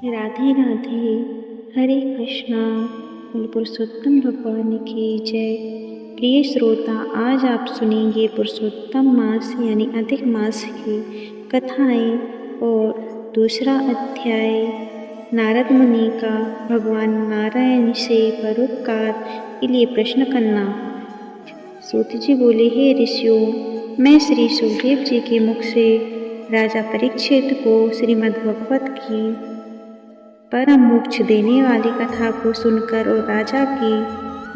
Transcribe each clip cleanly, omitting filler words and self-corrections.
राधे राधे। हरे कृष्णा। बोल पुरुषोत्तम भगवान की जय। प्रिय श्रोता, आज आप सुनेंगे पुरुषोत्तम मास यानी अधिक मास की कथाएं और दूसरा अध्याय नारद मुनि का भगवान नारायण से परोपकार के लिए प्रश्न करना। सूत जी बोले, हे ऋषियों, मैं श्री सुखदेव जी के मुख से राजा परीक्षित को श्रीमद्भगवत की परम मोक्ष देने वाली कथा को सुनकर और राजा की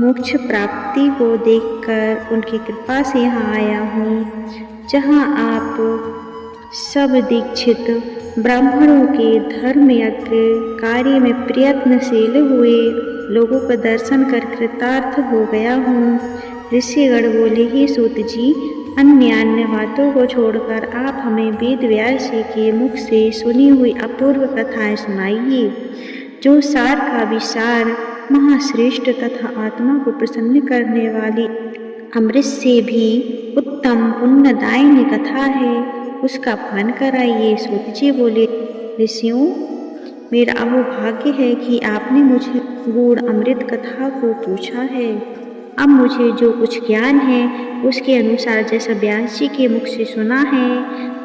मोक्ष प्राप्ति को देखकर उनकी कृपा से यहाँ आया हूँ, जहाँ आप सब दीक्षित ब्राह्मणों के धर्म यज्ञ कार्य में प्रयत्नशील हुए लोगों का दर्शन कर कृतार्थ हो गया हूँ। ऋषिगण बोले, ही सूत जी, अन्य बातों को छोड़कर आप हमें वेद व्यास जी के मुख से सुनी हुई अपूर्व कथाएं सुनाइए, जो सार का विसार महाश्रेष्ठ तथा आत्मा को प्रसन्न करने वाली अमृत से भी उत्तम पुण्यदायिनी कथा है, उसका पान कराइए। सूत जी बोले, ऋषियों, मेरा अहोभाग्य है कि आपने मुझे गूढ़ अमृत कथा को पूछा है। अब मुझे जो कुछ ज्ञान है उसके अनुसार जैसा व्यास जी के मुख से सुना है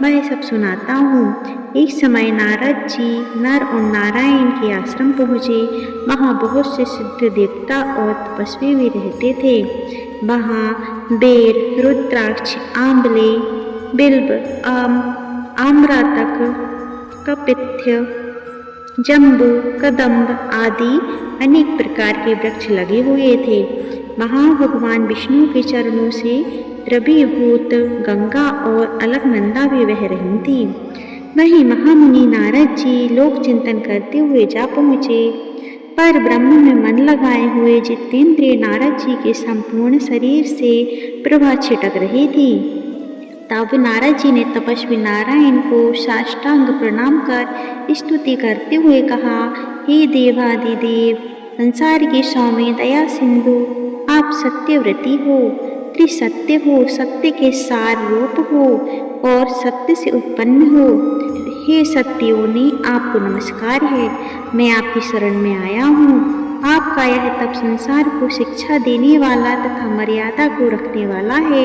वह सब सुनाता हूँ। एक समय नारद जी नर और नारायण के आश्रम पहुँचे। वहाँ बहुत से सिद्ध देवता और तपस्वी भी रहते थे। वहाँ बेर, रुद्राक्ष, आंवले, बिल्व, आम्रतक, कपित्थ, जम्बू, कदम्ब आदि अनेक प्रकार के वृक्ष लगे हुए थे। वहाँ भगवान विष्णु के चरणों से द्रवीभूत गंगा और अलकनंदा भी बह रही थी। वहीं महामुनि नारद जी लोक चिंतन करते हुए जा पहुँचे। पर ब्रह्म में मन लगाए हुए जितेंद्रिय नारद जी के संपूर्ण शरीर से प्रभा छिटक रही थी। तब नारद जी ने तपस्वी नारायण को साष्टांग प्रणाम कर स्तुति करते हुए कहा, हे देवादिदेव, संसार के स्वामी, दया सिंधु, आप सत्यव्रती हो, त्रिसत्य हो, सत्य के सार रूप हो और सत्य से उत्पन्न हो। हे सत्योनि, आपको नमस्कार है। मैं आपकी शरण में आया हूँ। आपका यह तप संसार को शिक्षा देने वाला तथा मर्यादा को रखने वाला है।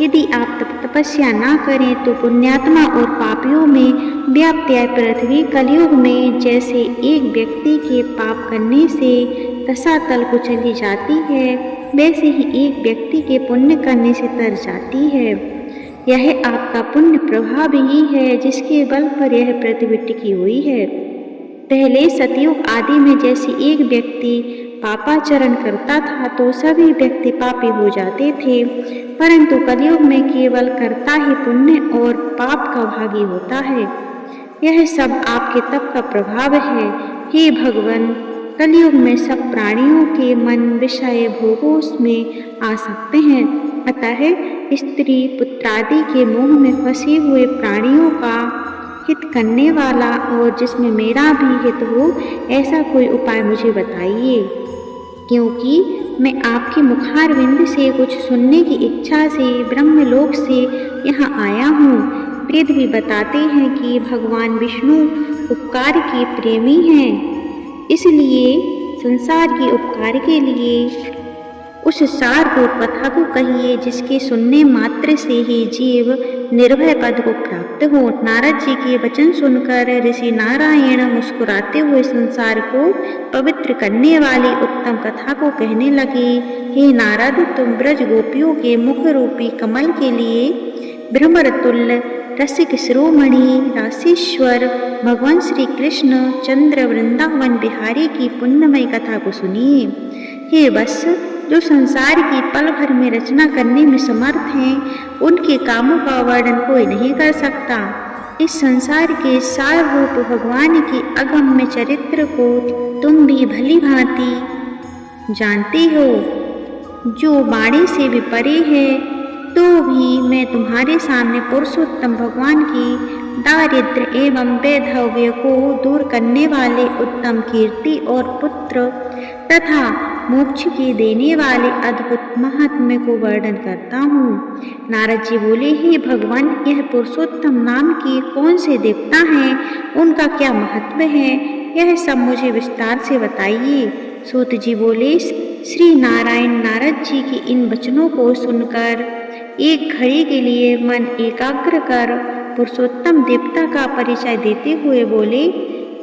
यदि आप तपस्या ना करें तो पुण्यात्मा और पापियों में व्याप्त पृथ्वी कलयुग में जैसे एक व्यक्ति के पाप करने से रसातल को चली जाती है, वैसे ही एक व्यक्ति के पुण्य करने से तर जाती है। यह आपका पुण्य प्रभाव ही है जिसके बल पर यह पृथ्वी टिकी हुई है। पहले सतयुग आदि में जैसे एक व्यक्ति पापाचरण करता था तो सभी व्यक्ति पापी हो जाते थे, परंतु कलयुग में केवल कर्ता ही पुण्य और पाप का भागी होता है। यह सब आपके तप का प्रभाव है। हे भगवान, कलयुग में सब प्राणियों के मन विषय भोगों में आ सकते हैं, अतः स्त्री पुत्रादि के मोह में फंसे हुए प्राणियों का हित करने वाला और जिसमें मेरा भी हित हो, ऐसा कोई उपाय मुझे बताइए, क्योंकि मैं आपके मुखारविंद से कुछ सुनने की इच्छा से ब्रह्मलोक से यहाँ आया हूँ। वेद भी बताते हैं कि भगवान विष्णु उपकार के प्रेमी हैं, इसलिए संसार के उपकार के लिए उस सार रूप कथा को कहिए जिसके सुनने मात्र से ही जीव निर्भय पद को प्राप्त हो। नारद जी के वचन सुनकर ऋषि नारायण मुस्कुराते हुए संसार को पवित्र करने वाली उत्तम कथा को कहने लगे। हे नारद, तुम ब्रज गोपियों के मुख रूपी कमल के लिए भ्रमरतुल्य रसिक शिरोमणि राशेश्वर भगवान श्री कृष्ण चंद्र वृंदावन बिहारी की पुण्यमयी कथा को सुनिए। हे वत्स, जो संसार की पल भर में रचना करने में समर्थ हैं, उनके कामों का वर्णन कोई नहीं कर सकता। इस संसार के सार रूप भगवान के अगम्य चरित्र को तुम भी भली भांति जानते हो, जो वाणी से भी परे है। तो भी मैं तुम्हारे सामने पुरुषोत्तम भगवान की दारिद्र्य एवं वैधव्य को दूर करने वाले उत्तम कीर्ति और पुत्र तथा मोक्ष के देने वाले अद्भुत महात्म्य को वर्णन करता हूँ। नारद जी बोले, हे भगवान, यह पुरुषोत्तम नाम के कौन से देवता हैं, उनका क्या महत्व है, यह सब मुझे विस्तार से बताइए। सूत जी बोले, श्री नारायण नारद जी के इन वचनों को सुनकर एक घड़ी के लिए मन एकाग्र कर पुरुषोत्तम देवता का परिचय देते हुए बोले,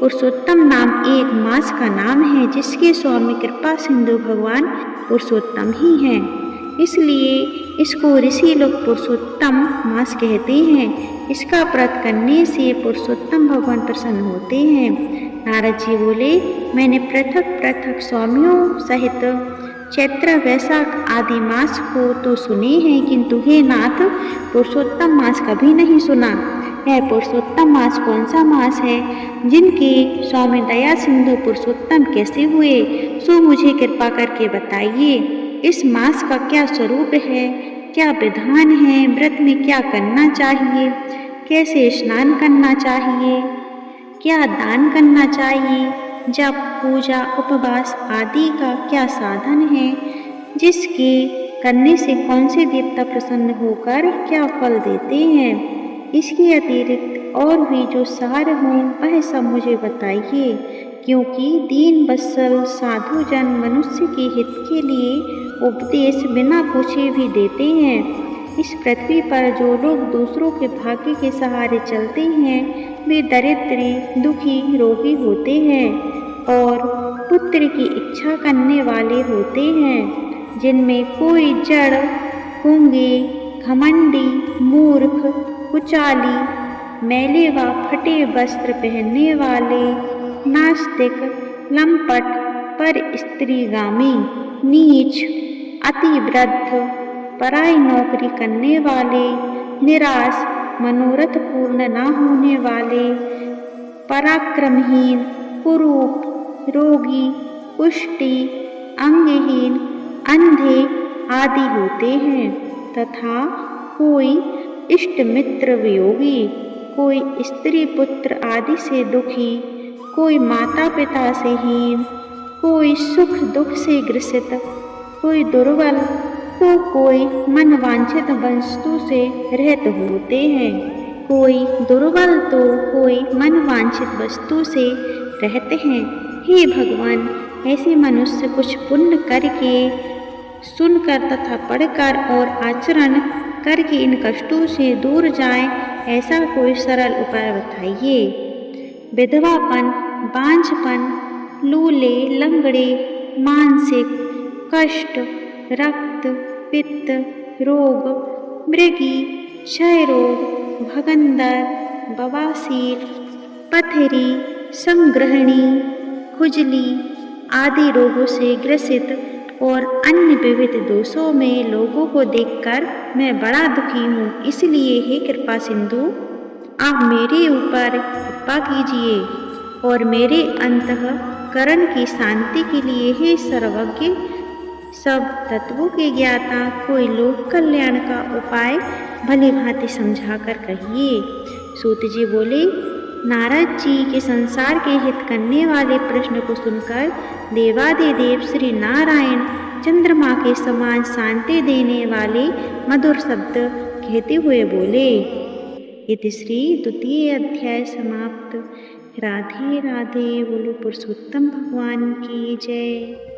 पुरुषोत्तम नाम एक मास का नाम है जिसके स्वामी कृपा सिंधु भगवान पुरुषोत्तम ही हैं। इसलिए इसको ऋषि लोग पुरुषोत्तम मास कहते हैं। इसका व्रत करने से पुरुषोत्तम भगवान प्रसन्न होते हैं। नारद जी बोले, मैंने पृथक पृथक स्वामियों सहित चैत्र वैशाख आदि मास को तो सुने हैं, किंतु हे नाथ, पुरुषोत्तम मास कभी नहीं सुना। यह पुरुषोत्तम मास कौन सा मास है? जिनके स्वामी दया सिंधु पुरुषोत्तम कैसे हुए, सो मुझे कृपा करके बताइए। इस मास का क्या स्वरूप है, क्या विधान है, व्रत में क्या करना चाहिए, कैसे स्नान करना चाहिए, क्या दान करना चाहिए, जप पूजा उपवास आदि का क्या साधन है, जिसके करने से कौन से देवता प्रसन्न होकर क्या फल देते हैं। इसके अतिरिक्त और भी जो सार हो वह सब मुझे बताइए, क्योंकि दीन वत्सल साधु जन मनुष्य के हित के लिए उपदेश बिना पूछे भी देते हैं। इस पृथ्वी पर जो लोग दूसरों के भाग्य के सहारे चलते हैं वे दरिद्र दुखी रोगी होते हैं और पुत्र की इच्छा करने वाले होते हैं, जिनमें कोई जड़ गूंगे घमंडी मूर्ख कुचाली मैले व फटे वस्त्र पहनने वाले नास्तिक लंपट पर स्त्रीगामी नीच अति वृद्ध पराई नौकरी करने वाले निराश मनोरथ पूर्ण न होने वाले पराक्रमहीन कुरूप रोगी कुष्ठी अंगहीन अंधे आदि होते हैं, तथा कोई इष्ट मित्र वियोगी, कोई स्त्री पुत्र आदि से दुखी, कोई माता पिता से हीन, कोई सुख दुख से ग्रसित, कोई दुर्बल तो कोई मन वांछित वस्तु से रहित होते हैं। कोई दुर्बल तो कोई मन वांछित वस्तु से रहते हैं। हे भगवान, ऐसे मनुष्य कुछ पुण्य करके सुनकर तथा पढ़कर और आचरण करके इन कष्टों से दूर जाएं, ऐसा कोई सरल उपाय बताइए। विधवापन बांझपन लूले लंगड़े मानसिक कष्ट रक्त पित्त रोग मृगी क्षय रोग भगंदर बवासीर पथरी संग्रहणी खुजली आदि रोगों से ग्रसित और अन्य विविध दोषों में लोगों को देखकर मैं बड़ा दुखी हूँ। इसलिए हे कृपा सिंधु, आप मेरे ऊपर कृपा कीजिए और मेरे अंतःकरण की शांति के लिए हे सर्वज्ञ सब तत्वों के ज्ञाता कोई लोक कल्याण का उपाय भली भांति समझाकर कहिए। सूत जी बोले, नारद जी के संसार के हित करने वाले प्रश्न को सुनकर देवादिदेव श्री नारायण चंद्रमा के समान शांति देने वाले मधुर शब्द कहते हुए बोले। इति श्री द्वितीय अध्याय समाप्त। राधे राधे। बोलो पुरुषोत्तम भगवान की जय।